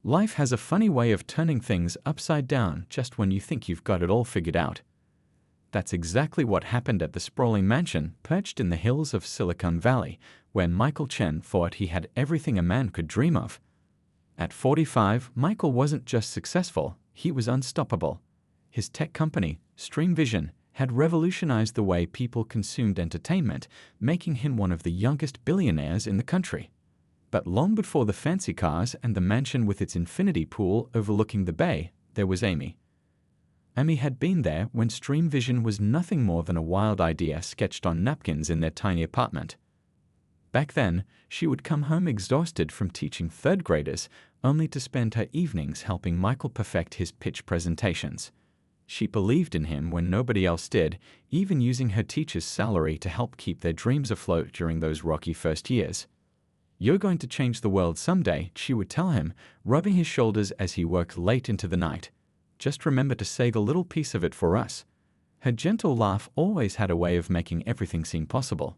Life has a funny way of turning things upside down just when you think you've got it all figured out. That's exactly what happened at the sprawling mansion perched in the hills of Silicon Valley, where Michael Chen thought he had everything a man could dream of. At 45, Michael wasn't just successful, he was unstoppable. His tech company, Streamvision, had revolutionized the way people consumed entertainment, making him one of the youngest billionaires in the country. But long before the fancy cars and the mansion with its infinity pool overlooking the bay, there was Amy. Amy had been there when Streamvision was nothing more than a wild idea sketched on napkins in their tiny apartment. Back then, she would come home exhausted from teaching third graders, only to spend her evenings helping Michael perfect his pitch presentations. She believed in him when nobody else did, even using her teacher's salary to help keep their dreams afloat during those rocky first years. "You're going to change the world someday," she would tell him, rubbing his shoulders as he worked late into the night. "Just remember to save a little piece of it for us." Her gentle laugh always had a way of making everything seem possible.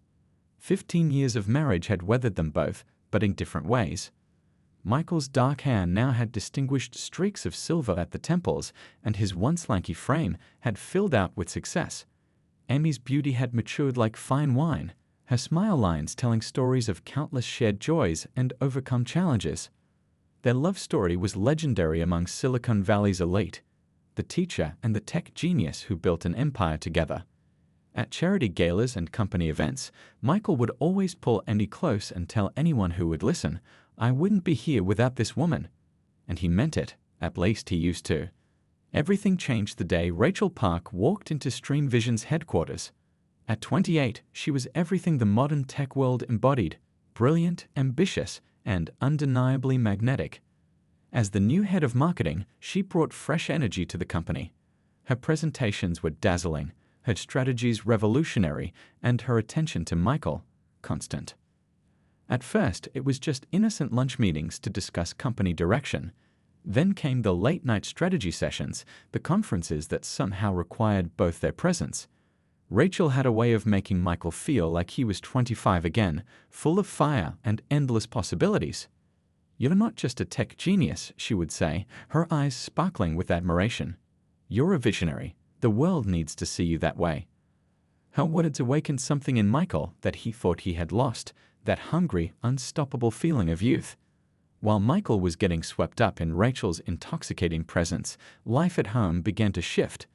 15 years of marriage had weathered them both, but in different ways. Michael's dark hair now had distinguished streaks of silver at the temples, and his once lanky frame had filled out with success. Amy's beauty had matured like fine wine, her smile lines telling stories of countless shared joys and overcome challenges. Their love story was legendary among Silicon Valley's elite, the teacher and the tech genius who built an empire together. At charity galas and company events, Michael would always pull Amy close and tell anyone who would listen, "I wouldn't be here without this woman." And he meant it, at least he used to. Everything changed the day Rachel Park walked into Streamvision's headquarters. At 28, she was everything the modern tech world embodied: brilliant, ambitious, and undeniably magnetic. As the new head of marketing, she brought fresh energy to the company. Her presentations were dazzling, her strategies revolutionary, and her attention to Michael constant. At first, it was just innocent lunch meetings to discuss company direction. Then came the late-night strategy sessions, the conferences that somehow required both their presence. Rachel had a way of making Michael feel like he was 25 again, full of fire and endless possibilities. "You're not just a tech genius," she would say, her eyes sparkling with admiration. "You're a visionary. The world needs to see you that way." Her words awakened something in Michael that he thought he had lost, that hungry, unstoppable feeling of youth. While Michael was getting swept up in Rachel's intoxicating presence, life at home began to shift.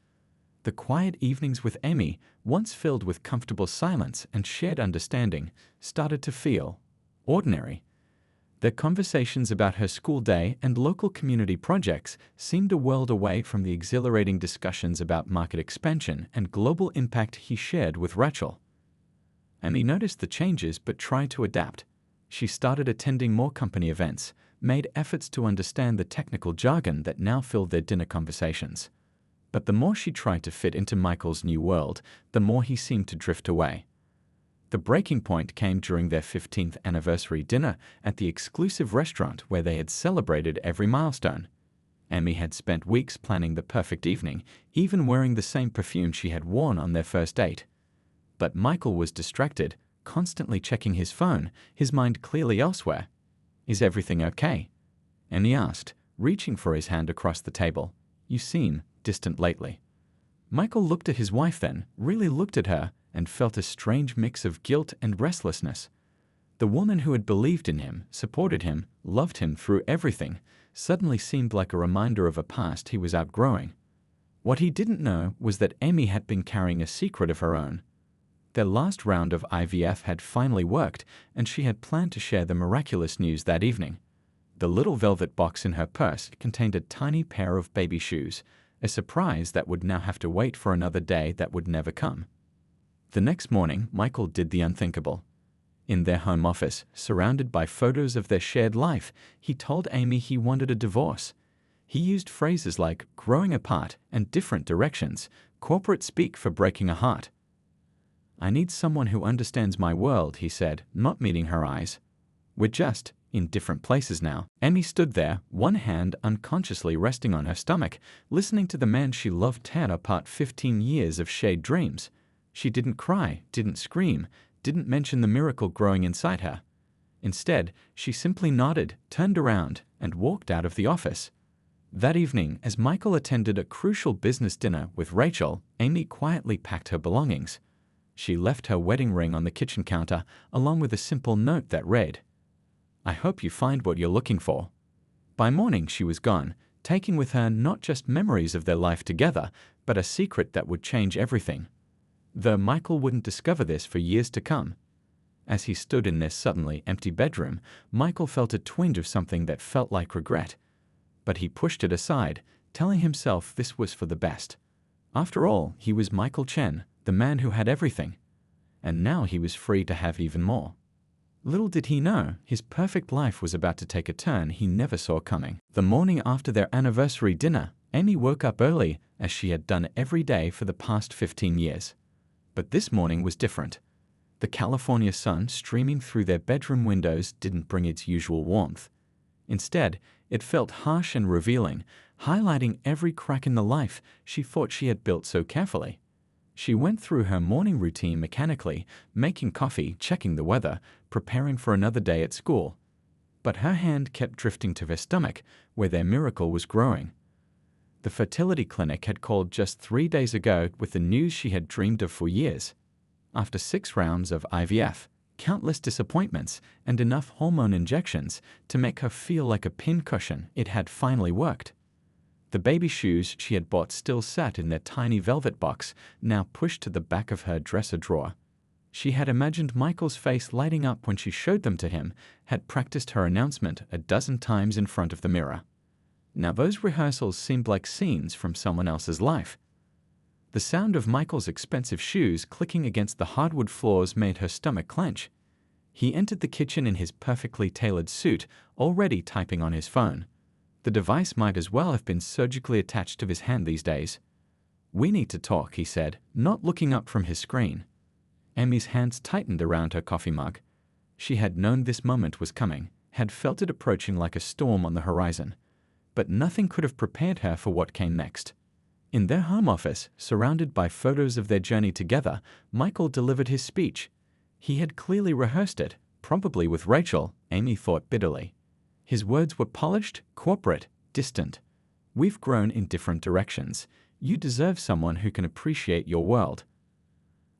The quiet evenings with Amy, once filled with comfortable silence and shared understanding, started to feel ordinary. Their conversations about her school day and local community projects seemed a world away from the exhilarating discussions about market expansion and global impact he shared with Rachel. Amy noticed the changes but tried to adapt. She started attending more company events, made efforts to understand the technical jargon that now filled their dinner conversations. But the more she tried to fit into Michael's new world, the more he seemed to drift away. The breaking point came during their 15th anniversary dinner at the exclusive restaurant where they had celebrated every milestone. Amy had spent weeks planning the perfect evening, even wearing the same perfume she had worn on their first date. But Michael was distracted, constantly checking his phone, his mind clearly elsewhere. "Is everything okay?" Amy asked, reaching for his hand across the table. "You seem distant lately." Michael looked at his wife then, really looked at her, and felt a strange mix of guilt and restlessness. The woman who had believed in him, supported him, loved him through everything, suddenly seemed like a reminder of a past he was outgrowing. What he didn't know was that Amy had been carrying a secret of her own. Their last round of IVF had finally worked, and she had planned to share the miraculous news that evening. The little velvet box in her purse contained a tiny pair of baby shoes, a surprise that would now have to wait for another day that would never come. The next morning, Michael did the unthinkable. In their home office, surrounded by photos of their shared life, he told Amy he wanted a divorce. He used phrases like growing apart and different directions, corporate speak for breaking a heart. "I need someone who understands my world," he said, not meeting her eyes. "We're just in different places now." Amy stood there, one hand unconsciously resting on her stomach, listening to the man she loved tear apart 15 years of shared dreams. She didn't cry, didn't scream, didn't mention the miracle growing inside her. Instead, she simply nodded, turned around, and walked out of the office. That evening, as Michael attended a crucial business dinner with Rachel, Amy quietly packed her belongings. She left her wedding ring on the kitchen counter, along with a simple note that read, "I hope you find what you're looking for." By morning, she was gone, taking with her not just memories of their life together, but a secret that would change everything. Though Michael wouldn't discover this for years to come. As he stood in their suddenly empty bedroom, Michael felt a twinge of something that felt like regret. But he pushed it aside, telling himself this was for the best. After all, he was Michael Chen, the man who had everything. And now he was free to have even more. Little did he know, his perfect life was about to take a turn he never saw coming. The morning after their anniversary dinner, Amy woke up early, as she had done every day for the past 15 years. But this morning was different. The California sun streaming through their bedroom windows didn't bring its usual warmth. Instead, it felt harsh and revealing, highlighting every crack in the life she thought she had built so carefully. She went through her morning routine mechanically, making coffee, checking the weather, preparing for another day at school. But her hand kept drifting to her stomach, where their miracle was growing. The fertility clinic had called just 3 days ago with the news she had dreamed of for years. After 6 rounds of IVF, countless disappointments, and enough hormone injections to make her feel like a pincushion, it had finally worked. The baby shoes she had bought still sat in their tiny velvet box, now pushed to the back of her dresser drawer. She had imagined Michael's face lighting up when she showed them to him, had practiced her announcement a dozen times in front of the mirror. Now those rehearsals seemed like scenes from someone else's life. The sound of Michael's expensive shoes clicking against the hardwood floors made her stomach clench. He entered the kitchen in his perfectly tailored suit, already typing on his phone. The device might as well have been surgically attached to his hand these days. "We need to talk," he said, not looking up from his screen. Amy's hands tightened around her coffee mug. She had known this moment was coming, had felt it approaching like a storm on the horizon. But nothing could have prepared her for what came next. In their home office, surrounded by photos of their journey together, Michael delivered his speech. He had clearly rehearsed it, probably with Rachel, Amy thought bitterly. His words were polished, corporate, distant. "We've grown in different directions. You deserve someone who can appreciate your world.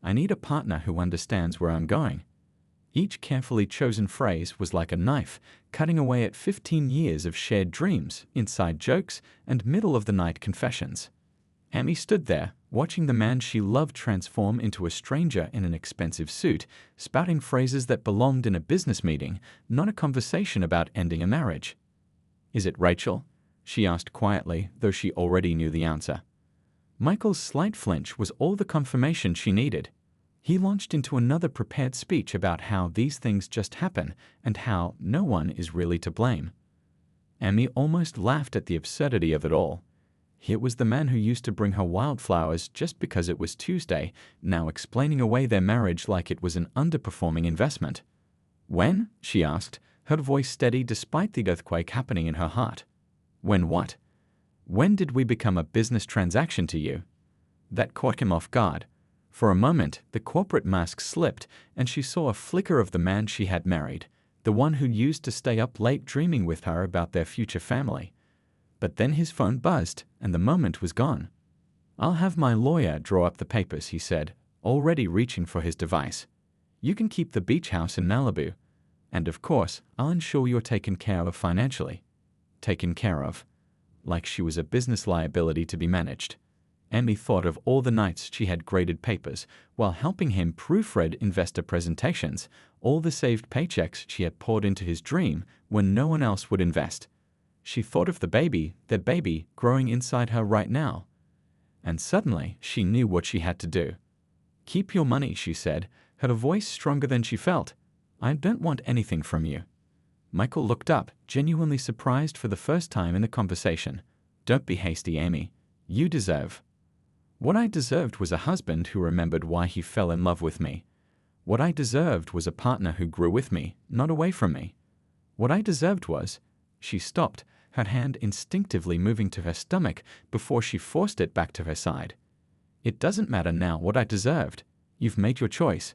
I need a partner who understands where I'm going." Each carefully chosen phrase was like a knife, cutting away at 15 years of shared dreams, inside jokes, and middle-of-the-night confessions. Amy stood there, watching the man she loved transform into a stranger in an expensive suit, spouting phrases that belonged in a business meeting, not a conversation about ending a marriage. "Is it Rachel?" she asked quietly, though she already knew the answer. Michael's slight flinch was all the confirmation she needed. He launched into another prepared speech about how these things just happen and how no one is really to blame. Amy almost laughed at the absurdity of it all. Here was the man who used to bring her wildflowers just because it was Tuesday, now explaining away their marriage like it was an underperforming investment. "When?" she asked, her voice steady despite the earthquake happening in her heart. "When what?" "When did we become a business transaction to you?" That caught him off guard. For a moment, the corporate mask slipped, and she saw a flicker of the man she had married, the one who used to stay up late dreaming with her about their future family. But then his phone buzzed, and the moment was gone. "I'll have my lawyer draw up the papers," he said, already reaching for his device. "You can keep the beach house in Malibu. And of course, I'll ensure you're taken care of financially." Taken care of. Like she was a business liability to be managed. Amy thought of all the nights she had graded papers while helping him proofread investor presentations, all the saved paychecks she had poured into his dream when no one else would invest. She thought of the baby, their baby, growing inside her right now. And suddenly, she knew what she had to do. "Keep your money," she said, her voice stronger than she felt. "I don't want anything from you." Michael looked up, genuinely surprised for the first time in the conversation. "Don't be hasty, Amy. You deserve." "What I deserved was a husband who remembered why he fell in love with me. What I deserved was a partner who grew with me, not away from me. What I deserved was—" She stopped, her hand instinctively moving to her stomach before she forced it back to her side. "It doesn't matter now what I deserved. You've made your choice."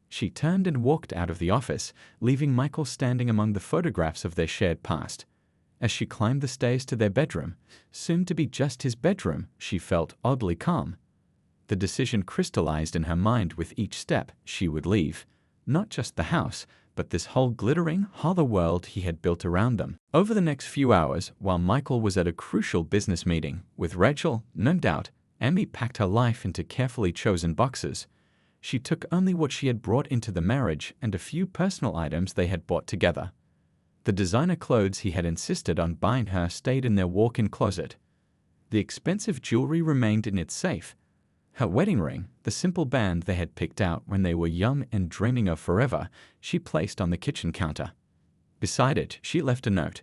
She turned and walked out of the office, leaving Michael standing among the photographs of their shared past. As she climbed the stairs to their bedroom, soon to be just his bedroom, she felt oddly calm. The decision crystallized in her mind with each step. She would leave. Not just the house, but this whole glittering, hollow world he had built around them. Over the next few hours, while Michael was at a crucial business meeting with Rachel, no doubt, Amy packed her life into carefully chosen boxes. She took only what she had brought into the marriage and a few personal items they had bought together. The designer clothes he had insisted on buying her stayed in their walk-in closet. The expensive jewelry remained in its safe. Her wedding ring, the simple band they had picked out when they were young and dreaming of forever, she placed on the kitchen counter. Beside it, she left a note.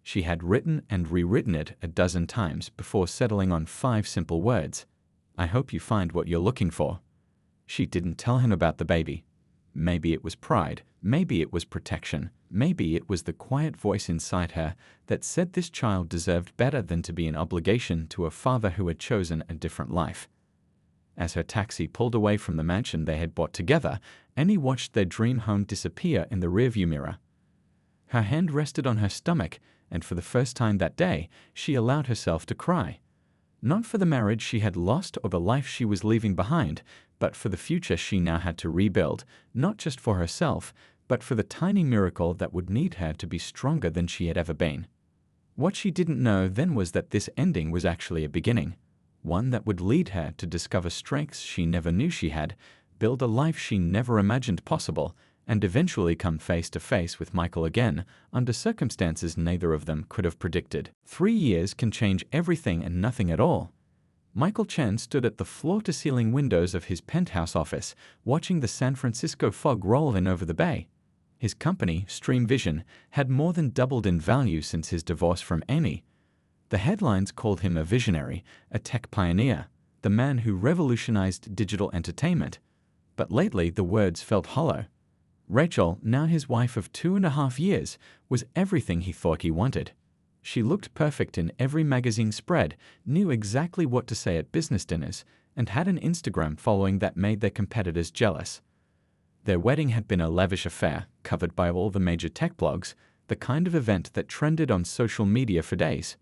She had written and rewritten it a dozen times before settling on 5 simple words. "I hope you find what you're looking for." She didn't tell him about the baby. Maybe it was pride, maybe it was protection, maybe it was the quiet voice inside her that said this child deserved better than to be an obligation to a father who had chosen a different life. As her taxi pulled away from the mansion they had bought together, Annie watched their dream home disappear in the rearview mirror. Her hand rested on her stomach, and for the first time that day, she allowed herself to cry. Not for the marriage she had lost or the life she was leaving behind, but for the future she now had to rebuild, not just for herself, but for the tiny miracle that would need her to be stronger than she had ever been. What she didn't know then was that this ending was actually a beginning, one that would lead her to discover strengths she never knew she had, build a life she never imagined possible, and eventually come face to face with Michael again, under circumstances neither of them could have predicted. 3 years can change everything and nothing at all. Michael Chen stood at the floor-to-ceiling windows of his penthouse office, watching the San Francisco fog roll in over the bay. His company, Stream Vision, had more than doubled in value since his divorce from Amy. The headlines called him a visionary, a tech pioneer, the man who revolutionized digital entertainment. But lately the words felt hollow. Rachel, now his wife of 2.5 years, was everything he thought he wanted. She looked perfect in every magazine spread, knew exactly what to say at business dinners, and had an Instagram following that made their competitors jealous. Their wedding had been a lavish affair, covered by all the major tech blogs, the kind of event that trended on social media for days.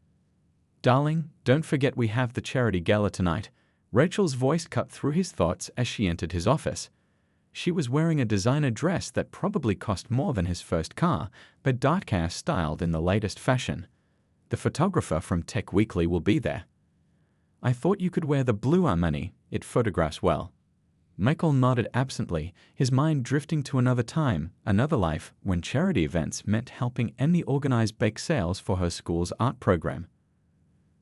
"Darling, don't forget we have the charity gala tonight." Rachel's voice cut through his thoughts as she entered his office. She was wearing a designer dress that probably cost more than his first car, but dark-hair styled in the latest fashion. The photographer from Tech Weekly will be there. "I thought you could wear the blue Armani. It photographs well." Michael nodded absently, his mind drifting to another time, another life, when charity events meant helping Emmy organize bake sales for her school's art program.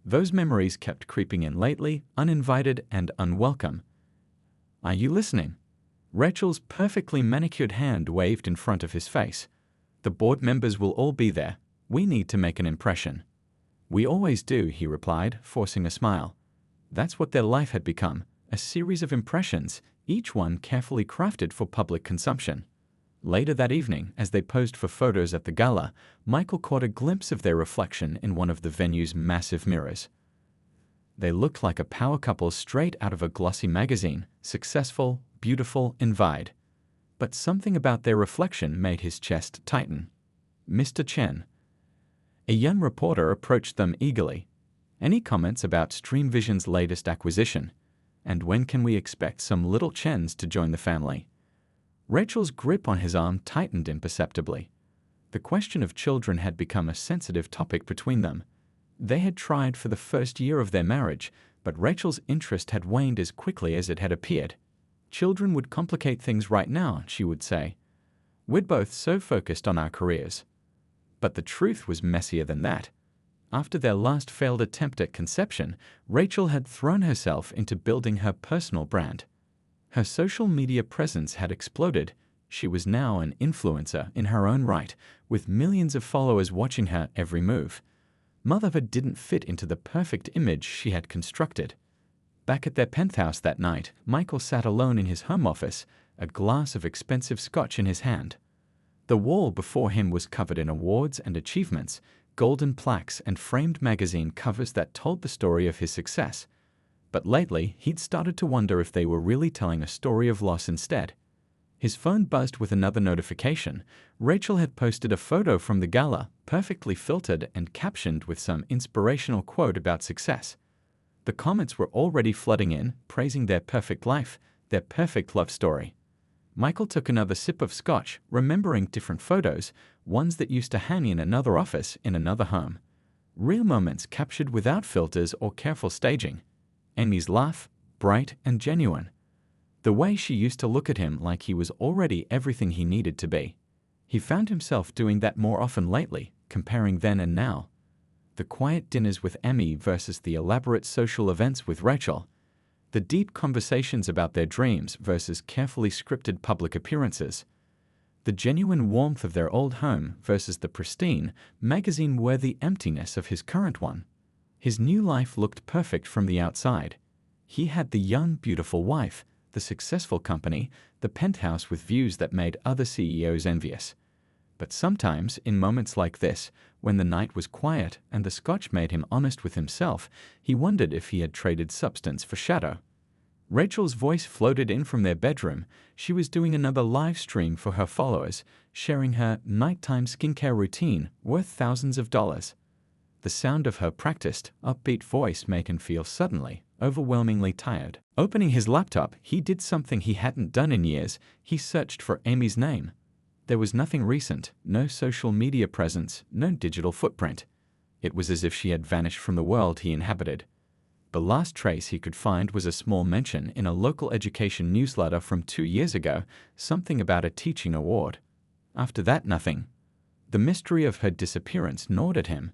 Those memories kept creeping in lately, uninvited and unwelcome. "Are you listening?" Rachel's perfectly manicured hand waved in front of his face. "The board members will all be there. We need to make an impression." "We always do," he replied, forcing a smile. That's what their life had become, a series of impressions, each one carefully crafted for public consumption. Later that evening, as they posed for photos at the gala, Michael caught a glimpse of their reflection in one of the venue's massive mirrors. They looked like a power couple straight out of a glossy magazine, successful, beautiful, and vied. But something about their reflection made his chest tighten. "Mr. Chen." A young reporter approached them eagerly. "Any comments about Stream Vision's latest acquisition? And when can we expect some little Chens to join the family?" Rachel's grip on his arm tightened imperceptibly. The question of children had become a sensitive topic between them. They had tried for the first year of their marriage, but Rachel's interest had waned as quickly as it had appeared. "Children would complicate things right now," she would say. "We're both so focused on our careers." But the truth was messier than that. After their last failed attempt at conception, Rachel had thrown herself into building her personal brand. Her social media presence had exploded. She was now an influencer in her own right, with millions of followers watching her every move. Motherhood didn't fit into the perfect image she had constructed. Back at their penthouse that night, Michael sat alone in his home office, a glass of expensive scotch in his hand. The wall before him was covered in awards and achievements, golden plaques and framed magazine covers that told the story of his success. But lately, he'd started to wonder if they were really telling a story of loss instead. His phone buzzed with another notification. Rachel had posted a photo from the gala, perfectly filtered and captioned with some inspirational quote about success. The comments were already flooding in, praising their perfect life, their perfect love story. Michael took another sip of scotch, remembering different photos, ones that used to hang in another office in another home. Real moments captured without filters or careful staging. Amy's laugh, bright and genuine. The way she used to look at him like he was already everything he needed to be. He found himself doing that more often lately, comparing then and now. The quiet dinners with Amy versus the elaborate social events with Rachel. The deep conversations about their dreams versus carefully scripted public appearances. The genuine warmth of their old home versus the pristine, magazine-worthy emptiness of his current one. His new life looked perfect from the outside. He had the young, beautiful wife, the successful company, the penthouse with views that made other CEOs envious. But sometimes, in moments like this, when the night was quiet and the scotch made him honest with himself, he wondered if he had traded substance for shadow. Rachel's voice floated in from their bedroom. She was doing another live stream for her followers, sharing her nighttime skincare routine worth thousands of dollars. The sound of her practiced, upbeat voice made him feel suddenly, overwhelmingly tired. Opening his laptop, he did something he hadn't done in years. He searched for Amy's name. There was nothing recent, no social media presence, no digital footprint. It was as if she had vanished from the world he inhabited. The last trace he could find was a small mention in a local education newsletter from 2 years ago, something about a teaching award. After that, nothing. The mystery of her disappearance gnawed at him.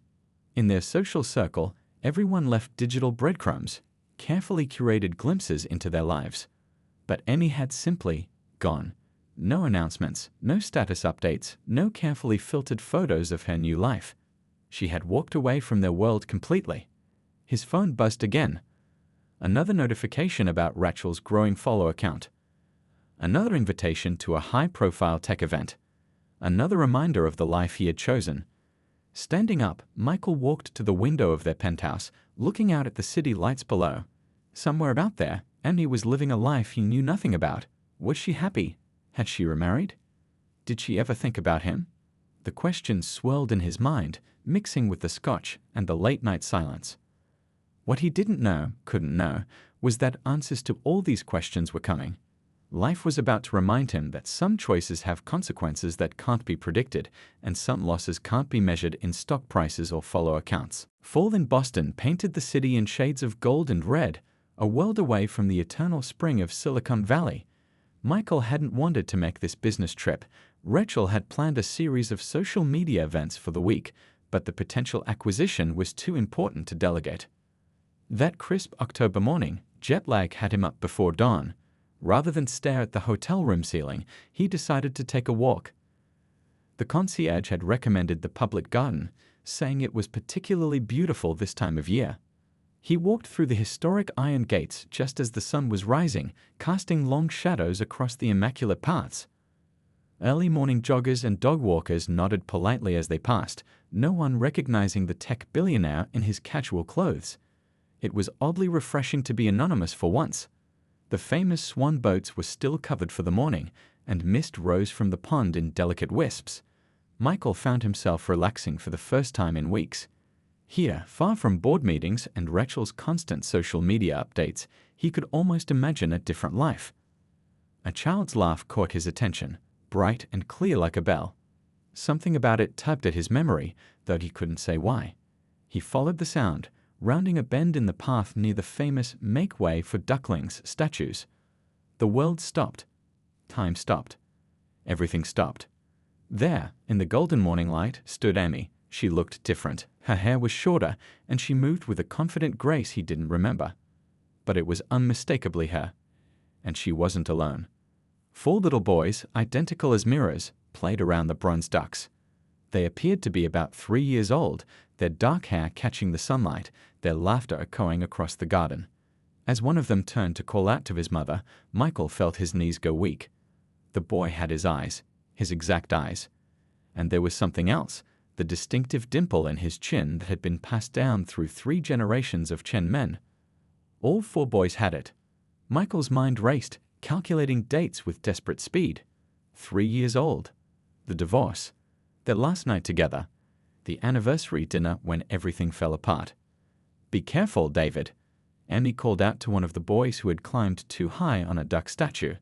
In their social circle, everyone left digital breadcrumbs, carefully curated glimpses into their lives. But Amy had simply gone. No announcements, no status updates, no carefully filtered photos of her new life. She had walked away from their world completely. His phone buzzed again. Another notification about Rachel's growing follower count. Another invitation to a high-profile tech event. Another reminder of the life he had chosen. Standing up, Michael walked to the window of their penthouse, looking out at the city lights below. Somewhere out there, Amy was living a life he knew nothing about. Was she happy? Had she remarried? Did she ever think about him? The questions swirled in his mind, mixing with the scotch and the late-night silence. What he didn't know, couldn't know, was that answers to all these questions were coming. Life was about to remind him that some choices have consequences that can't be predicted, and some losses can't be measured in stock prices or follower counts. Fall in Boston painted the city in shades of gold and red, a world away from the eternal spring of Silicon Valley. Michael hadn't wanted to make this business trip. Rachel had planned a series of social media events for the week, but the potential acquisition was too important to delegate. That crisp October morning, jet lag had him up before dawn. Rather than stare at the hotel room ceiling, he decided to take a walk. The concierge had recommended the public garden, saying it was particularly beautiful this time of year. He walked through the historic iron gates just as the sun was rising, casting long shadows across the immaculate paths. Early morning joggers and dog walkers nodded politely as they passed, no one recognizing the tech billionaire in his casual clothes. It was oddly refreshing to be anonymous for once. The famous swan boats were still covered for the morning, and mist rose from the pond in delicate wisps. Michael found himself relaxing for the first time in weeks. Here, far from board meetings and Rachel's constant social media updates, he could almost imagine a different life. A child's laugh caught his attention, bright and clear like a bell. Something about it tugged at his memory, though he couldn't say why. He followed the sound, rounding a bend in the path near the famous "Make Way for Ducklings" statues. The world stopped. Time stopped. Everything stopped. There, in the golden morning light, stood Amy. She looked different. Her hair was shorter, and she moved with a confident grace he didn't remember. But it was unmistakably her. And she wasn't alone. 4 little boys, identical as mirrors, played around the bronze ducks. They appeared to be about 3 years old, their dark hair catching the sunlight, their laughter echoing across the garden. As one of them turned to call out to his mother, Michael felt his knees go weak. The boy had his eyes, his exact eyes. And there was something else, the distinctive dimple in his chin that had been passed down through 3 generations of Chen men. All 4 boys had it. Michael's mind raced, calculating dates with desperate speed. 3 years old. The divorce. Their last night together. The anniversary dinner when everything fell apart. Be careful, David. Emmy called out to one of the boys who had climbed too high on a duck statue.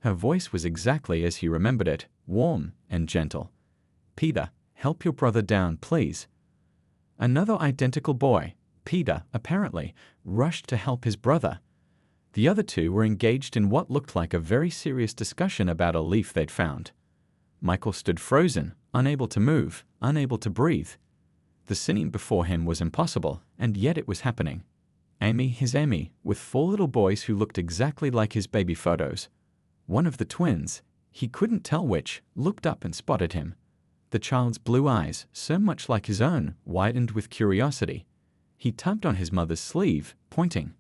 Her voice was exactly as he remembered it, warm and gentle. Peter, help your brother down, please. Another identical boy, Peter, apparently, rushed to help his brother. The other two were engaged in what looked like a very serious discussion about a leaf they'd found. Michael stood frozen, unable to move, unable to breathe. The scene before him was impossible, and yet it was happening. Amy, his Amy, with 4 little boys who looked exactly like his baby photos. One of the twins, he couldn't tell which, looked up and spotted him. The child's blue eyes, so much like his own, widened with curiosity. He tugged on his mother's sleeve, pointing.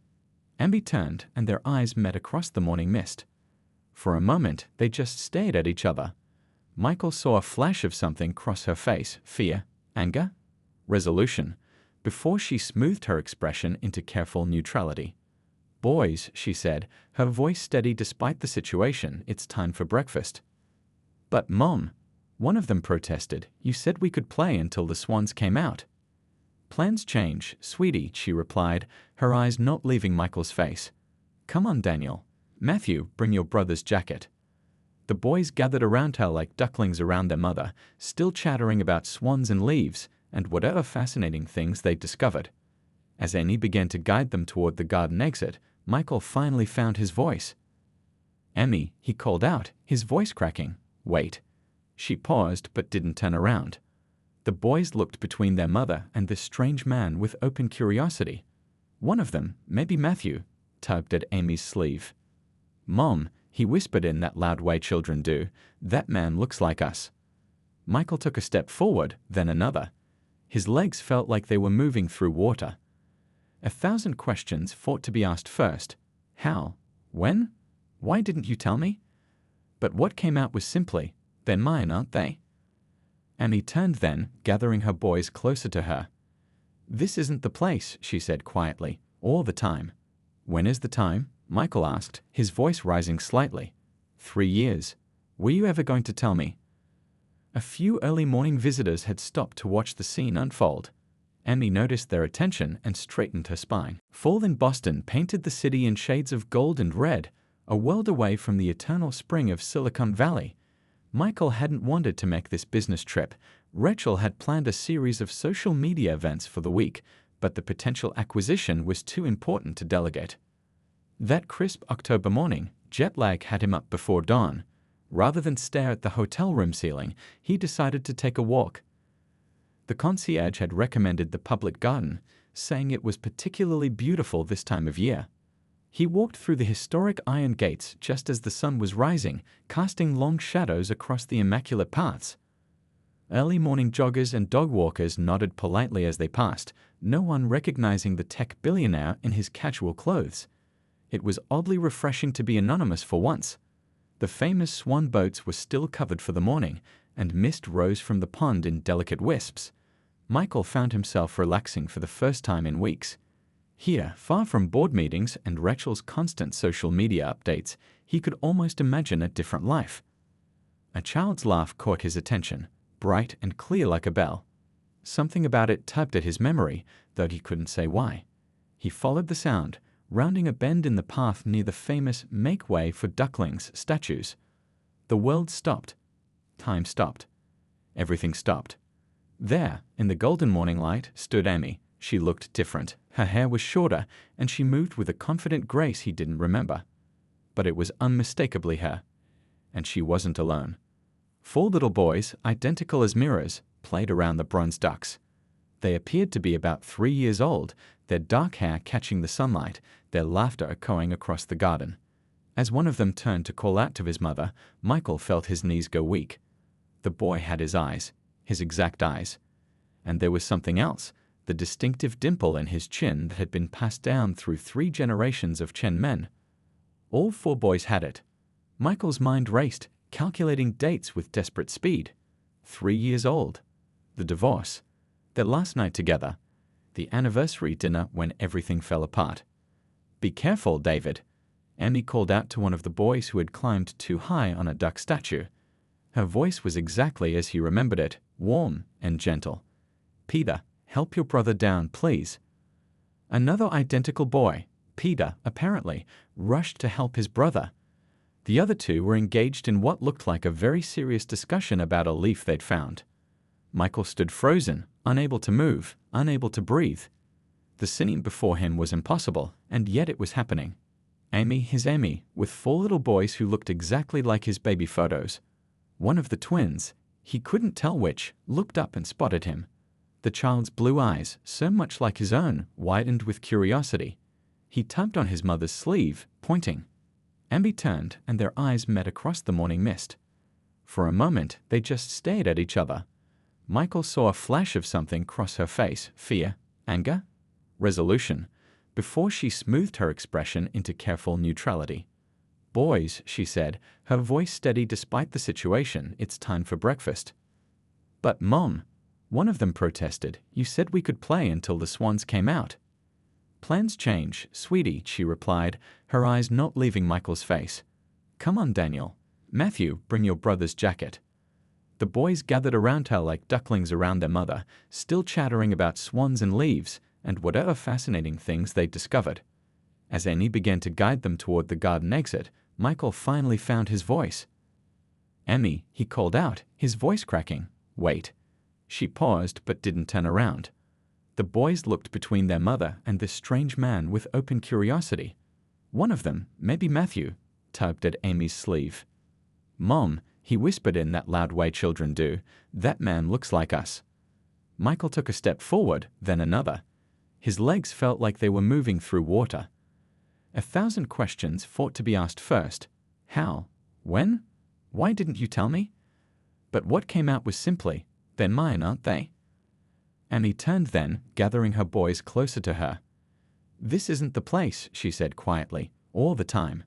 Amy turned, and their eyes met across the morning mist. For a moment, they just stared at each other. Michael saw a flash of something cross her face, fear, anger, resolution, before she smoothed her expression into careful neutrality. Boys, she said, her voice steady despite the situation, it's time for breakfast. But, Mom, one of them protested, you said we could play until the swans came out. Plans change, sweetie, she replied, her eyes not leaving Michael's face. Come on, Daniel. Matthew, bring your brother's jacket. The boys gathered around her like ducklings around their mother, still chattering about swans and leaves, and whatever fascinating things they'd discovered. As Annie began to guide them toward the garden exit, Michael finally found his voice. Emmy, he called out, his voice cracking. Wait. She paused but didn't turn around. The boys looked between their mother and this strange man with open curiosity. One of them, maybe Matthew, tugged at Amy's sleeve. Mom, he whispered in that loud way children do, that man looks like us. Michael took a step forward, then another. His legs felt like they were moving through water. 1,000 questions fought to be asked first. How? When? Why didn't you tell me? But what came out was simply, they're mine, aren't they? Amy turned then, gathering her boys closer to her. This isn't the place, she said quietly, or the time. When is the time? Michael asked, his voice rising slightly. 3 years. Were you ever going to tell me? A few early morning visitors had stopped to watch the scene unfold. Amy noticed their attention and straightened her spine. Fall in Boston painted the city in shades of gold and red, a world away from the eternal spring of Silicon Valley. Michael hadn't wanted to make this business trip. Rachel had planned a series of social media events for the week, but the potential acquisition was too important to delegate. That crisp October morning, jet lag had him up before dawn. Rather than stare at the hotel room ceiling, he decided to take a walk. The concierge had recommended the public garden, saying it was particularly beautiful this time of year. He walked through the historic iron gates just as the sun was rising, casting long shadows across the immaculate paths. Early morning joggers and dog walkers nodded politely as they passed, no one recognizing the tech billionaire in his casual clothes. It was oddly refreshing to be anonymous for once. The famous swan boats were still covered for the morning, and mist rose from the pond in delicate wisps. Michael found himself relaxing for the first time in weeks. Here, far from board meetings and Rachel's constant social media updates, he could almost imagine a different life. A child's laugh caught his attention, bright and clear like a bell. Something about it tugged at his memory, though he couldn't say why. He followed the sound, rounding a bend in the path near the famous Make Way for Ducklings statues. The world stopped. Time stopped. Everything stopped. There, in the golden morning light, stood Amy. She looked different. Her hair was shorter, and she moved with a confident grace he didn't remember. But it was unmistakably her. And she wasn't alone. 4 little boys, identical as mirrors, played around the bronze ducks. They appeared to be about 3 years old, their dark hair catching the sunlight, their laughter echoing across the garden. As one of them turned to call out to his mother, Michael felt his knees go weak. The boy had his eyes, his exact eyes. And there was something else, the distinctive dimple in his chin that had been passed down through 3 generations of Chen men. All 4 boys had it. Michael's mind raced, calculating dates with desperate speed. 3 years old. The divorce. Their last night together. The anniversary dinner when everything fell apart. Be careful, David. Amy called out to one of the boys who had climbed too high on a duck statue. Her voice was exactly as he remembered it, warm and gentle. "Peter, help your brother down, please." Another identical boy, Peter, apparently, rushed to help his brother. The other two were engaged in what looked like a very serious discussion about a leaf they'd found. Michael stood frozen, unable to move, unable to breathe. The scene before him was impossible, and yet it was happening. Amy, his Amy, with 4 little boys who looked exactly like his baby photos. One of the twins, he couldn't tell which, looked up and spotted him. The child's blue eyes, so much like his own, widened with curiosity. He tugged on his mother's sleeve, pointing. Amy turned, and their eyes met across the morning mist. For a moment, they just stared at each other. Michael saw a flash of something cross her face, fear, anger, resolution, before she smoothed her expression into careful neutrality. "Boys," she said, her voice steady despite the situation, "it's time for breakfast." "But, Mom," one of them protested, "you said we could play until the swans came out." "Plans change, sweetie," she replied, her eyes not leaving Michael's face. "Come on, Daniel. Matthew, bring your brother's jacket." The boys gathered around her like ducklings around their mother, still chattering about swans and leaves, and whatever fascinating things they'd discovered. As Annie began to guide them toward the garden exit, Michael finally found his voice. "Emmy," he called out, his voice cracking. "Wait." She paused but didn't turn around. The boys looked between their mother and this strange man with open curiosity. One of them, maybe Matthew, tugged at Amy's sleeve. "Mom," he whispered in that loud way children do, "that man looks like us." Michael took a step forward, then another. His legs felt like they were moving through water. 1,000 questions fought to be asked first. How? When? Why didn't you tell me? But what came out was simply, "They're mine, aren't they?" Amy turned then, gathering her boys closer to her. "This isn't the place," she said quietly, "or the time."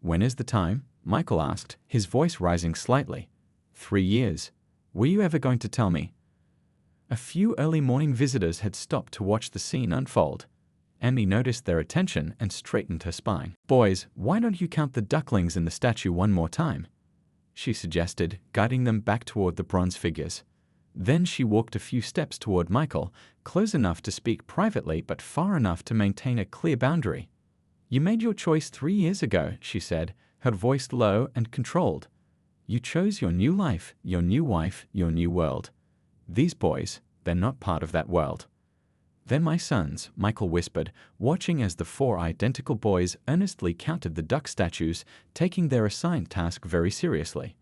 "When is the time?" Michael asked, his voice rising slightly. 3 years. Were you ever going to tell me?" A few early morning visitors had stopped to watch the scene unfold. Amy noticed their attention and straightened her spine. "Boys, why don't you count the ducklings in the statue one more time?" she suggested, guiding them back toward the bronze figures. Then she walked a few steps toward Michael, close enough to speak privately but far enough to maintain a clear boundary. "You made your choice 3 years ago," she said, her voice low and controlled. "You chose your new life, your new wife, your new world. These boys, they're not part of that world." "They're my sons," Michael whispered, watching as the 4 identical boys earnestly counted the duck statues, taking their assigned task very seriously.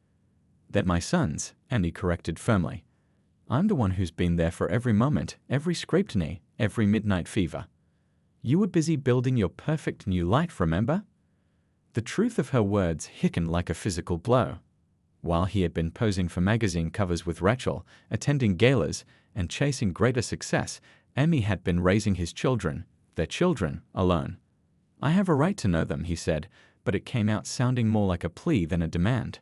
"They're my sons," Annie corrected firmly. "I'm the one who's been there for every moment, every scraped knee, every midnight fever. You were busy building your perfect new life, remember?" The truth of her words hit him like a physical blow. While he had been posing for magazine covers with Rachel, attending galas, and chasing greater success, Amy had been raising his children, their children, alone. "I have a right to know them," he said, but it came out sounding more like a plea than a demand.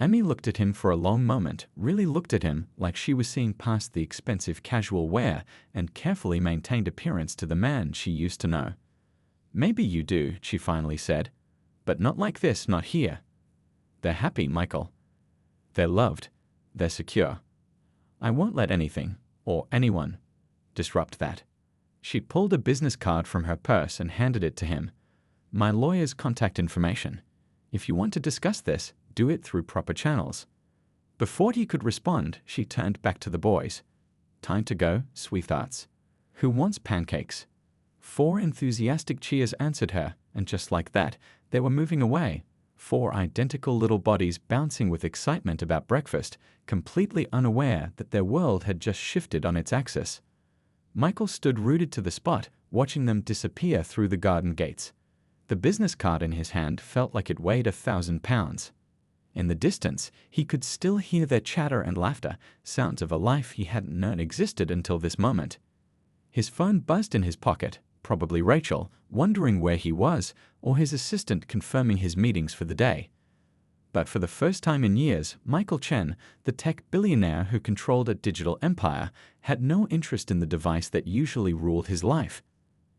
Amy looked at him for a long moment, really looked at him like she was seeing past the expensive casual wear and carefully maintained appearance to the man she used to know. "Maybe you do," she finally said, "but not like this, not here. They're happy, Michael. They're loved. They're secure. I won't let anything, or anyone, disrupt that." She pulled a business card from her purse and handed it to him. "My lawyer's contact information. If you want to discuss this, do it through proper channels." Before he could respond, she turned back to the boys. "Time to go, sweethearts. Who wants pancakes?" 4 enthusiastic cheers answered her, and just like that, they were moving away. 4 identical little bodies bouncing with excitement about breakfast, completely unaware that their world had just shifted on its axis. Michael stood rooted to the spot, watching them disappear through the garden gates. The business card in his hand felt like it weighed 1,000 pounds. In the distance, he could still hear their chatter and laughter, sounds of a life he hadn't known existed until this moment. His phone buzzed in his pocket, probably Rachel, wondering where he was, or his assistant confirming his meetings for the day. But for the first time in years, Michael Chen, the tech billionaire who controlled a digital empire, had no interest in the device that usually ruled his life.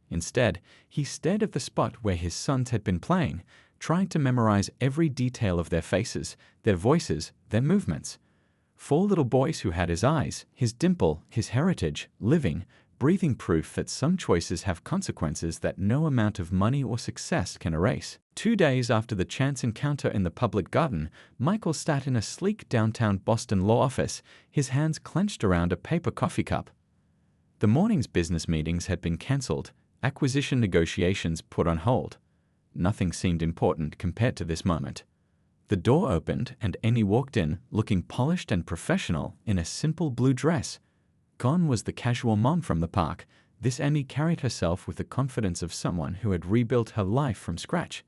Instead, he stared at the spot where his sons had been playing, trying to memorize every detail of their faces, their voices, their movements. 4 little boys who had his eyes, his dimple, his heritage, living, breathing proof that some choices have consequences that no amount of money or success can erase. 2 days after the chance encounter in the public garden, Michael sat in a sleek downtown Boston law office, his hands clenched around a paper coffee cup. The morning's business meetings had been cancelled, acquisition negotiations put on hold. Nothing seemed important compared to this moment. The door opened and Amy walked in, looking polished and professional in a simple blue dress. Gone was the casual mom from the park. This Amy carried herself with the confidence of someone who had rebuilt her life from scratch.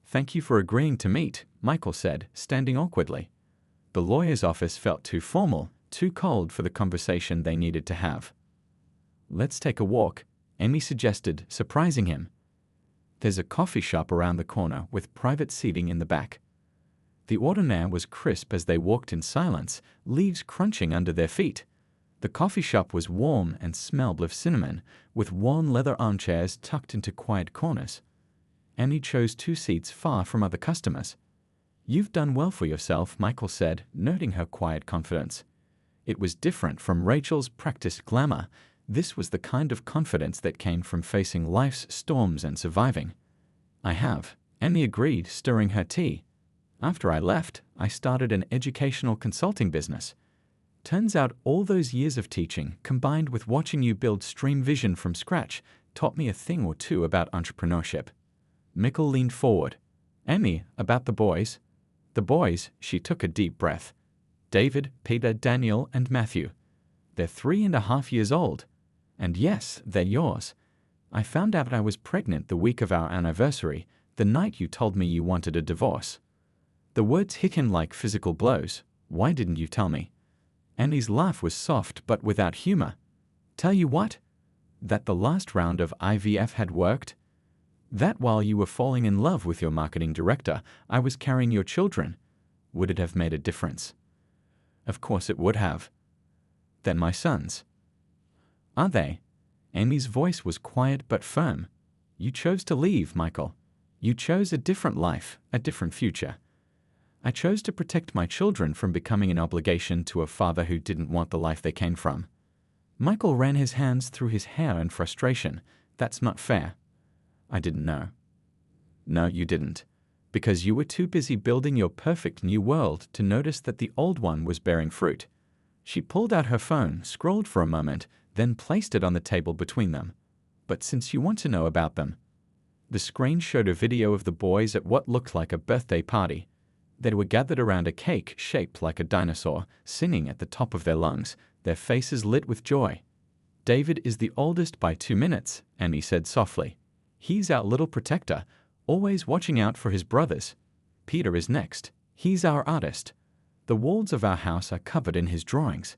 "Thank you for agreeing to meet," Michael said, standing awkwardly. The lawyer's office felt too formal, too cold for the conversation they needed to have. "Let's take a walk," Amy suggested, surprising him. "There's a coffee shop around the corner with private seating in the back." The autumn air was crisp as they walked in silence, leaves crunching under their feet. The coffee shop was warm and smelled of cinnamon, with worn leather armchairs tucked into quiet corners. Amy chose 2 seats far from other customers. "You've done well for yourself," Michael said, noting her quiet confidence. It was different from Rachel's practiced glamour. This was the kind of confidence that came from facing life's storms and surviving. "I have," Amy agreed, stirring her tea. "After I left, I started an educational consulting business. Turns out all those years of teaching, combined with watching you build Stream Vision from scratch, taught me a thing or two about entrepreneurship." Michael leaned forward. "Amy, about the boys." "The boys," she took a deep breath. "David, Peter, Daniel, and Matthew. They're 3.5 years old. And yes, they're yours. I found out I was pregnant the week of our anniversary, the night you told me you wanted a divorce." The words hit him like physical blows. "Why didn't you tell me?" Annie's laugh was soft but without humor. "Tell you what? That the last round of IVF had worked? That while you were falling in love with your marketing director, I was carrying your children? Would it have made a difference?" "Of course it would have." "Then my sons." "Are they?" Amy's voice was quiet but firm. "You chose to leave, Michael. You chose a different life, a different future. I chose to protect my children from becoming an obligation to a father who didn't want the life they came from." Michael ran his hands through his hair in frustration. "That's not fair." "I didn't know." "No, you didn't. Because you were too busy building your perfect new world to notice that the old one was bearing fruit." She pulled out her phone, scrolled for a moment, then placed it on the table between them. "But since you want to know about them." The screen showed a video of the boys at what looked like a birthday party. They were gathered around a cake shaped like a dinosaur, singing at the top of their lungs, their faces lit with joy. "David is the oldest by 2 minutes," Amy said softly. "He's our little protector, always watching out for his brothers. Peter is next. He's our artist. The walls of our house are covered in his drawings.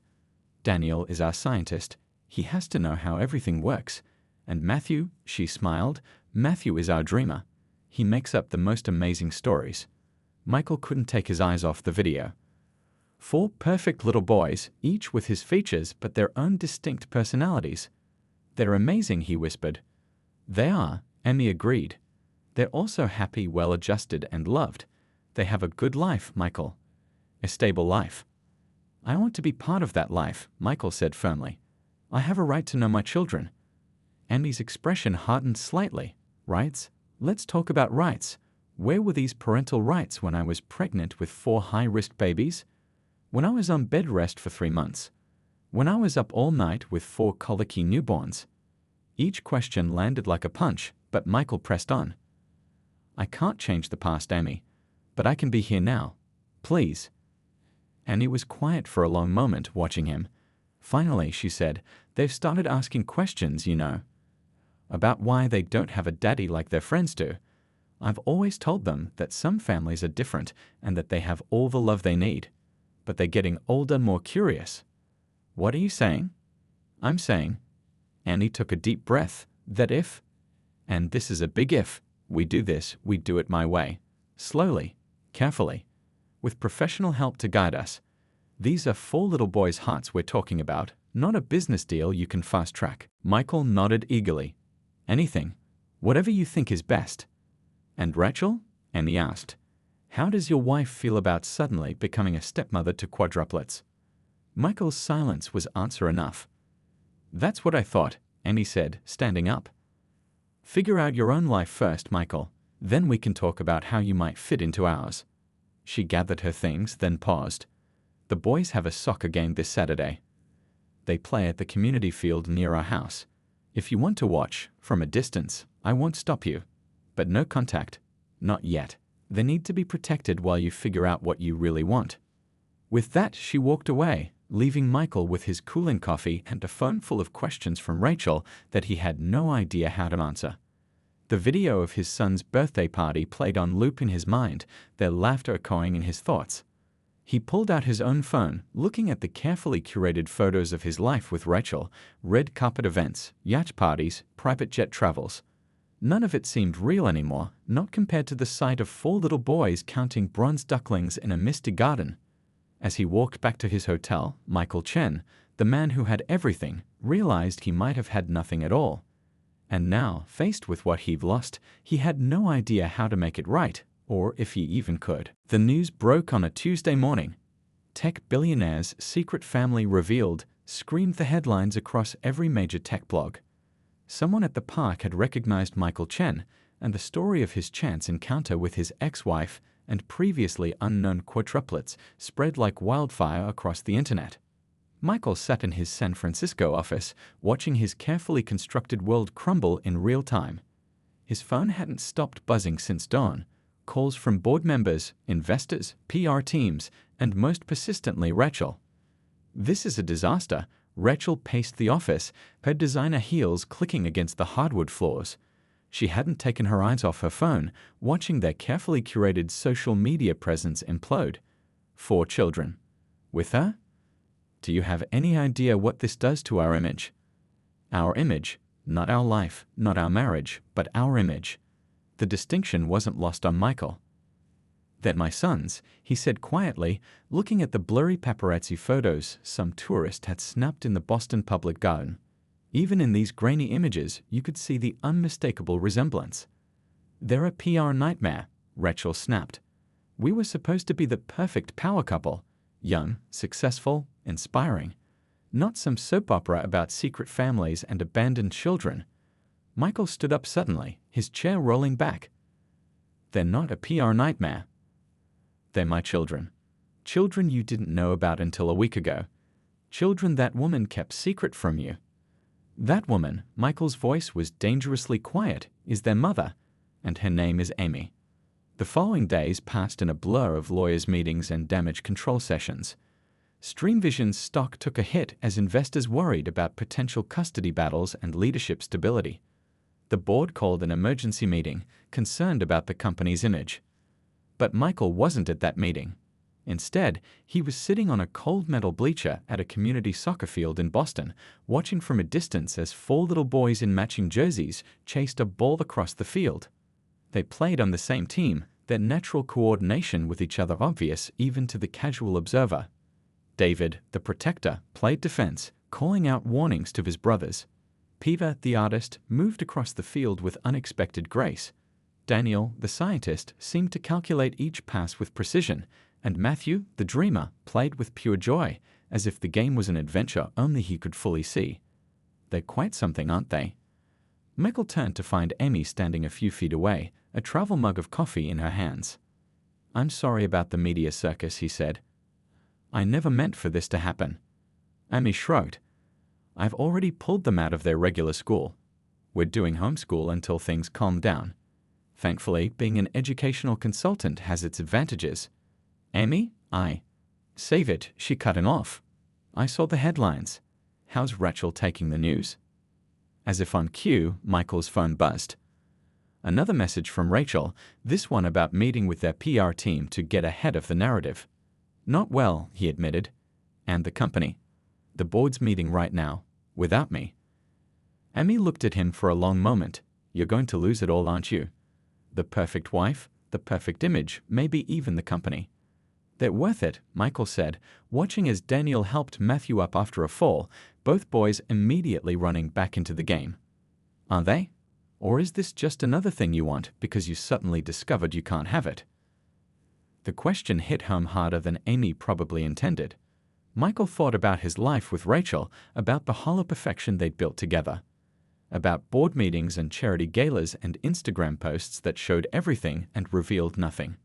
Daniel is our scientist. He has to know how everything works. And Matthew," she smiled, "Matthew is our dreamer. He makes up the most amazing stories." Michael couldn't take his eyes off the video. 4 perfect little boys, each with his features but their own distinct personalities. "They're amazing," he whispered. "They are," Amy agreed. "They're also happy, well-adjusted, and loved. They have a good life, Michael. A stable life." "I want to be part of that life," Michael said firmly. "I have a right to know my children." Amy's expression hardened slightly. "Rights? Let's talk about rights. Where were these parental rights when I was pregnant with 4 high-risk babies? When I was on bed rest for 3 months? When I was up all night with 4 colicky newborns?" Each question landed like a punch, but Michael pressed on. "I can't change the past, Amy, but I can be here now. Please." Annie was quiet for a long moment, watching him. Finally, she said, "They've started asking questions, you know. About why they don't have a daddy like their friends do. I've always told them that some families are different and that they have all the love they need. But they're getting older, more curious." "What are you saying?" "I'm saying," Annie took a deep breath, "that if, and this is a big if, we do this, we do it my way. Slowly, carefully, with professional help to guide us. These are 4 little boys' hearts we're talking about, not a business deal you can fast-track." Michael nodded eagerly. "Anything. Whatever you think is best." "And Rachel?" Amy asked. How does your wife feel about suddenly becoming a stepmother to quadruplets? Michael's silence was answer enough. That's what I thought, Amy said, standing up. Figure out your own life first, Michael. Then we can talk about how you might fit into ours. She gathered her things, then paused. The boys have a soccer game this Saturday. They play at the community field near our house. If you want to watch, from a distance, I won't stop you. But no contact. Not yet. They need to be protected while you figure out what you really want. With that, she walked away, leaving Michael with his cooling coffee and a phone full of questions from Rachel that he had no idea how to answer. The video of his son's birthday party played on loop in his mind, their laughter echoing in his thoughts. He pulled out his own phone, looking at the carefully curated photos of his life with Rachel, red carpet events, yacht parties, private jet travels. None of it seemed real anymore, not compared to the sight of 4 little boys counting bronze ducklings in a misty garden. As he walked back to his hotel, Michael Chen, the man who had everything, realized he might have had nothing at all. And now, faced with what he'd lost, he had no idea how to make it right, or if he even could. The news broke on a Tuesday morning. Tech billionaire's secret family revealed screamed the headlines across every major tech blog. Someone at the park had recognized Michael Chen, and the story of his chance encounter with his ex-wife and previously unknown quadruplets spread like wildfire across the internet. Michael sat in his San Francisco office, watching his carefully constructed world crumble in real time. His phone hadn't stopped buzzing since dawn. Calls from board members, investors, PR teams, and most persistently Rachel. This is a disaster. Rachel paced the office, her designer heels clicking against the hardwood floors. She hadn't taken her eyes off her phone, watching their carefully curated social media presence implode. 4 children. With her? Do you have any idea what this does to our image? Our image, not our life, not our marriage, but our image. The distinction wasn't lost on Michael. They're my sons, he said quietly, looking at the blurry paparazzi photos some tourist had snapped in the Boston Public Garden. Even in these grainy images, you could see the unmistakable resemblance. They're a PR nightmare, Rachel snapped. We were supposed to be the perfect power couple. Young, successful, inspiring. Not some soap opera about secret families and abandoned children. Michael stood up suddenly, his chair rolling back. They're not a PR nightmare. They're my children. Children you didn't know about until a week ago. Children that woman kept secret from you. That woman, Michael's voice was dangerously quiet, is their mother, and her name is Amy. The following days passed in a blur of lawyers' meetings and damage control sessions. StreamVision's stock took a hit as investors worried about potential custody battles and leadership stability. The board called an emergency meeting, concerned about the company's image. But Michael wasn't at that meeting. Instead, he was sitting on a cold metal bleacher at a community soccer field in Boston, watching from a distance as 4 little boys in matching jerseys chased a ball across the field. They played on the same team, their natural coordination with each other obvious even to the casual observer. David, the protector, played defense, calling out warnings to his brothers. Piva, the artist, moved across the field with unexpected grace. Daniel, the scientist, seemed to calculate each pass with precision, and Matthew, the dreamer, played with pure joy, as if the game was an adventure only he could fully see. They're quite something, aren't they? Michael turned to find Amy standing a few feet away, a travel mug of coffee in her hands. I'm sorry about the media circus, he said. I never meant for this to happen. Amy shrugged. I've already pulled them out of their regular school. We're doing homeschool until things calm down. Thankfully, being an educational consultant has its advantages. Amy, Save it, she cut him off. I saw the headlines. How's Rachel taking the news? As if on cue, Michael's phone buzzed. Another message from Rachel, this one about meeting with their PR team to get ahead of the narrative. Not well, he admitted. And the company. The board's meeting right now, without me. Amy looked at him for a long moment. You're going to lose it all, aren't you? The perfect wife, the perfect image, maybe even the company. They're worth it, Michael said, watching as Daniel helped Matthew up after a fall, both boys immediately running back into the game. Are they? Or is this just another thing you want because you suddenly discovered you can't have it? The question hit home harder than Amy probably intended. Michael thought about his life with Rachel, about the hollow perfection they'd built together, about board meetings and charity galas and Instagram posts that showed everything and revealed nothing.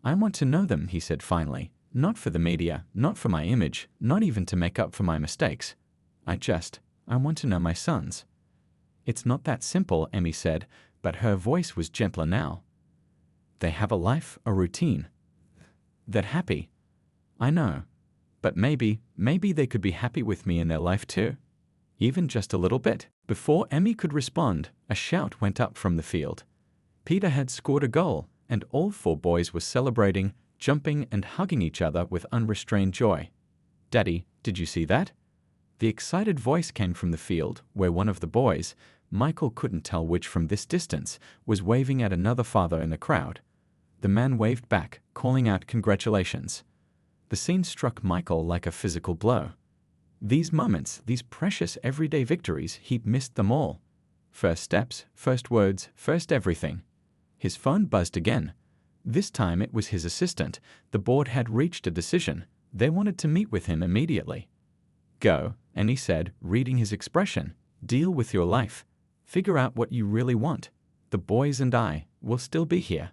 I want to know them, he said finally. Not for the media, not for my image, not even to make up for my mistakes. I want to know my sons. It's not that simple, Amy said, but her voice was gentler now. They have a life, a routine. They're happy. I know. But maybe they could be happy with me in their life too. Even just a little bit. Before Amy could respond, a shout went up from the field. Peter had scored a goal, and all 4 boys were celebrating, jumping and hugging each other with unrestrained joy. Daddy, did you see that? The excited voice came from the field, where one of the boys, Michael couldn't tell which from this distance, was waving at another father in the crowd. The man waved back, calling out congratulations. The scene struck Michael like a physical blow. These moments, these precious everyday victories, he'd missed them all. First steps, first words, first everything. His phone buzzed again. This time it was his assistant. The board had reached a decision. They wanted to meet with him immediately. Go, and he said, reading his expression. Deal with your life. Figure out what you really want. The boys and I will still be here.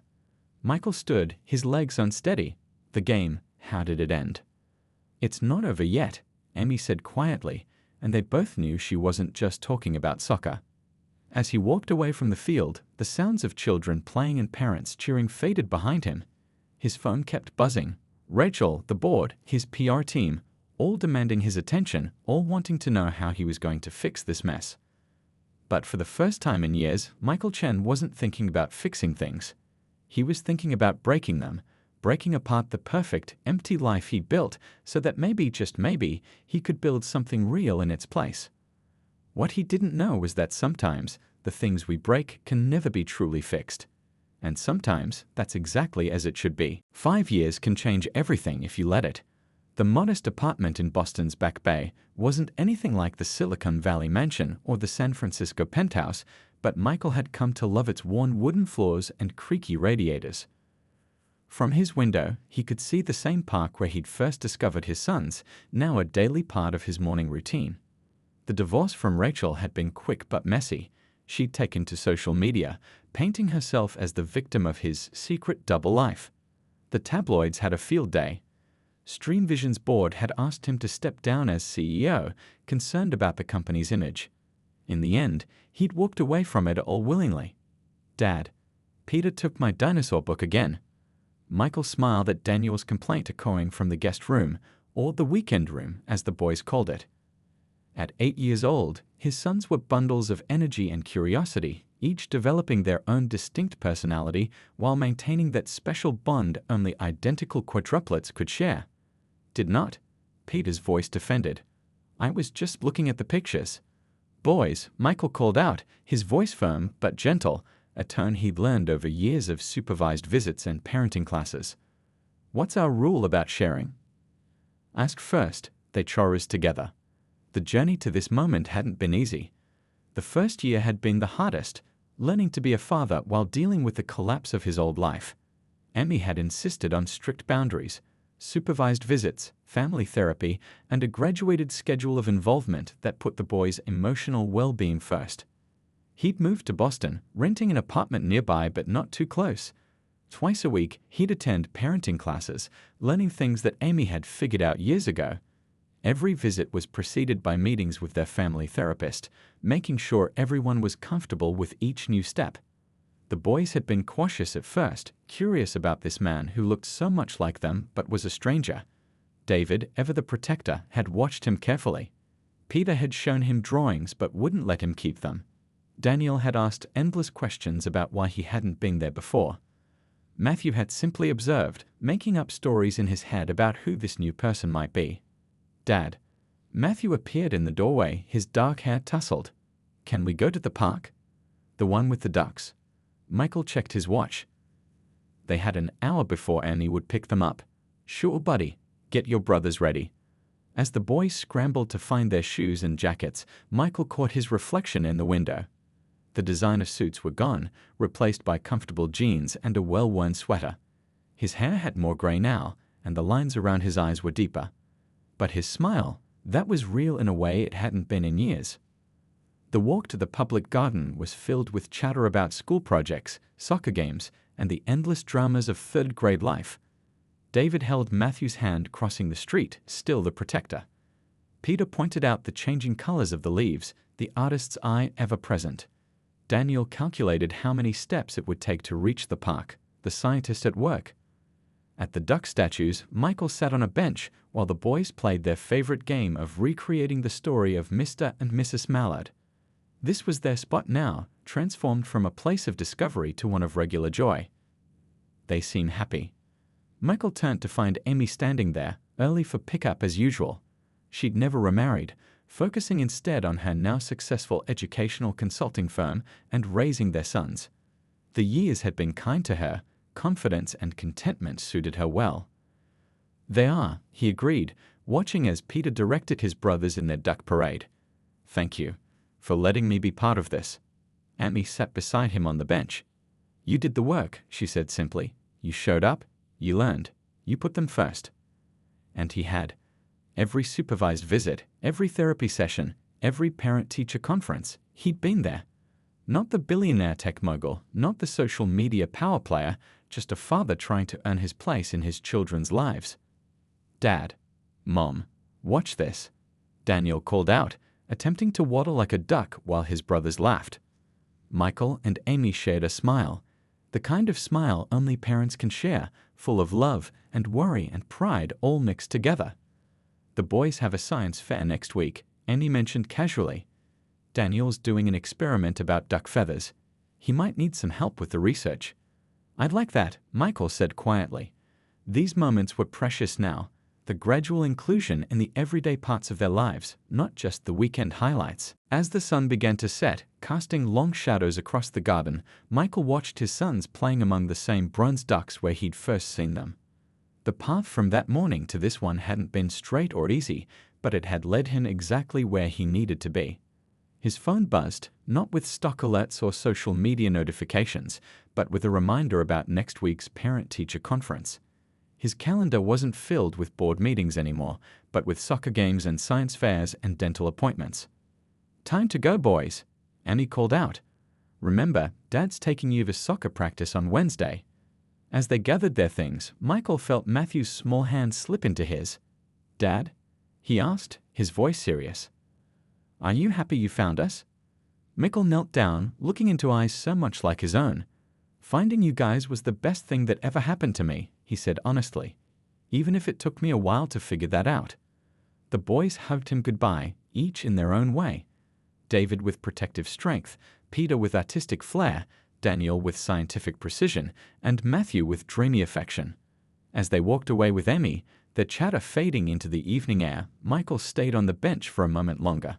Michael stood, his legs unsteady. The game, how did it end? It's not over yet, Amy said quietly, and they both knew she wasn't just talking about soccer. As he walked away from the field, the sounds of children playing and parents cheering faded behind him. His phone kept buzzing. Rachel, the board, his PR team, all demanding his attention, all wanting to know how he was going to fix this mess. But for the first time in years, Michael Chen wasn't thinking about fixing things. He was thinking about breaking them, breaking apart the perfect, empty life he built so that maybe, just maybe, he could build something real in its place. What he didn't know was that sometimes the things we break can never be truly fixed. And sometimes that's exactly as it should be. 5 years can change everything if you let it. The modest apartment in Boston's Back Bay wasn't anything like the Silicon Valley mansion or the San Francisco penthouse, but Michael had come to love its worn wooden floors and creaky radiators. From his window, he could see the same park where he'd first discovered his sons, now a daily part of his morning routine. The divorce from Rachel had been quick but messy. She'd taken to social media, painting herself as the victim of his secret double life. The tabloids had a field day. Streamvision's board had asked him to step down as CEO, concerned about the company's image. In the end, he'd walked away from it all willingly. Dad, Peter took my dinosaur book again. Michael smiled at Daniel's complaint echoing from the guest room, or the weekend room, as the boys called it. At 8 years old, his sons were bundles of energy and curiosity, each developing their own distinct personality while maintaining that special bond only identical quadruplets could share. Did not, Peter's voice defended. I was just looking at the pictures. Boys, Michael called out, his voice firm but gentle, a tone he'd learned over years of supervised visits and parenting classes. What's our rule about sharing? Ask first, they chorused together. The journey to this moment hadn't been easy. The first year had been the hardest, learning to be a father while dealing with the collapse of his old life. Emmy had insisted on strict boundaries, supervised visits, family therapy, and a graduated schedule of involvement that put the boys' emotional well-being first. He'd moved to Boston, renting an apartment nearby but not too close. Twice a week, he'd attend parenting classes, learning things that Amy had figured out years ago. Every visit was preceded by meetings with their family therapist, making sure everyone was comfortable with each new step. The boys had been cautious at first, curious about this man who looked so much like them but was a stranger. David, ever the protector, had watched him carefully. Peter had shown him drawings but wouldn't let him keep them. Daniel had asked endless questions about why he hadn't been there before. Matthew had simply observed, making up stories in his head about who this new person might be. Dad. Matthew appeared in the doorway, his dark hair tousled. Can we go to the park? The one with the ducks. Michael checked his watch. They had an hour before Annie would pick them up. Sure, buddy. Get your brothers ready. As the boys scrambled to find their shoes and jackets, Michael caught his reflection in the window. The designer suits were gone, replaced by comfortable jeans and a well-worn sweater. His hair had more gray now, and the lines around his eyes were deeper. But his smile, that was real in a way it hadn't been in years. The walk to the public garden was filled with chatter about school projects, soccer games, and the endless dramas of third-grade life. David held Matthew's hand crossing the street, still the protector. Peter pointed out the changing colors of the leaves, the artist's eye ever present. Daniel calculated how many steps it would take to reach the park, the scientist at work. At the duck statues, Michael sat on a bench while the boys played their favorite game of recreating the story of Mr. and Mrs. Mallard. This was their spot now, transformed from a place of discovery to one of regular joy. They seemed happy. Michael turned to find Amy standing there, early for pickup as usual. She'd never remarried, focusing instead on her now successful educational consulting firm and raising their sons. The years had been kind to her. Confidence and contentment suited her well. They are, he agreed, watching as Peter directed his brothers in their duck parade. Thank you for letting me be part of this. Amy sat beside him on the bench. You did the work, she said simply. You showed up, you learned, you put them first. And he had. Every supervised visit, every therapy session, every parent-teacher conference, he'd been there. Not the billionaire tech mogul, not the social media power player, just a father trying to earn his place in his children's lives. Dad, Mom, watch this, Daniel called out, attempting to waddle like a duck while his brothers laughed. Michael and Amy shared a smile, the kind of smile only parents can share, full of love and worry and pride all mixed together. The boys have a science fair next week, Amy mentioned casually. Daniel's doing an experiment about duck feathers. He might need some help with the research. I'd like that, Michael said quietly. These moments were precious now, the gradual inclusion in the everyday parts of their lives, not just the weekend highlights. As the sun began to set, casting long shadows across the garden, Michael watched his sons playing among the same bronze ducks where he'd first seen them. The path from that morning to this one hadn't been straight or easy, but it had led him exactly where he needed to be. His phone buzzed, not with stock alerts or social media notifications, but with a reminder about next week's parent-teacher conference. His calendar wasn't filled with board meetings anymore, but with soccer games and science fairs and dental appointments. Time to go, boys, Amy called out. Remember, Dad's taking you to soccer practice on Wednesday. As they gathered their things, Michael felt Matthew's small hand slip into his. Dad? He asked, his voice serious. Are you happy you found us? Michael knelt down, looking into eyes so much like his own. Finding you guys was the best thing that ever happened to me, he said honestly, even if it took me a while to figure that out. The boys hugged him goodbye, each in their own way. David with protective strength, Peter with artistic flair, Daniel with scientific precision, and Matthew with dreamy affection. As they walked away with Amy, their chatter fading into the evening air, Michael stayed on the bench for a moment longer.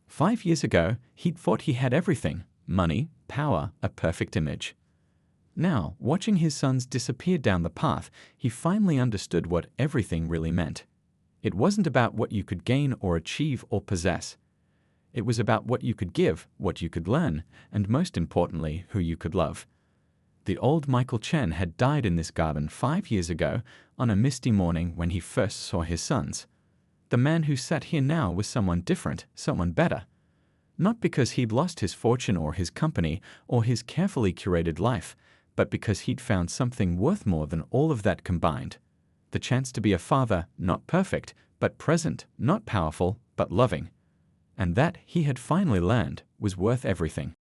5 years ago, he'd thought he had everything: money, power, a perfect image. Now, watching his sons disappear down the path, he finally understood what everything really meant. It wasn't about what you could gain or achieve or possess. It was about what you could give, what you could learn, and most importantly, who you could love. The old Michael Chen had died in this garden 5 years ago on a misty morning when he first saw his sons. The man who sat here now was someone different, someone better. Not because he'd lost his fortune or his company or his carefully curated life, but because he'd found something worth more than all of that combined. The chance to be a father, not perfect, but present, not powerful, but loving. And that, he had finally learned, was worth everything.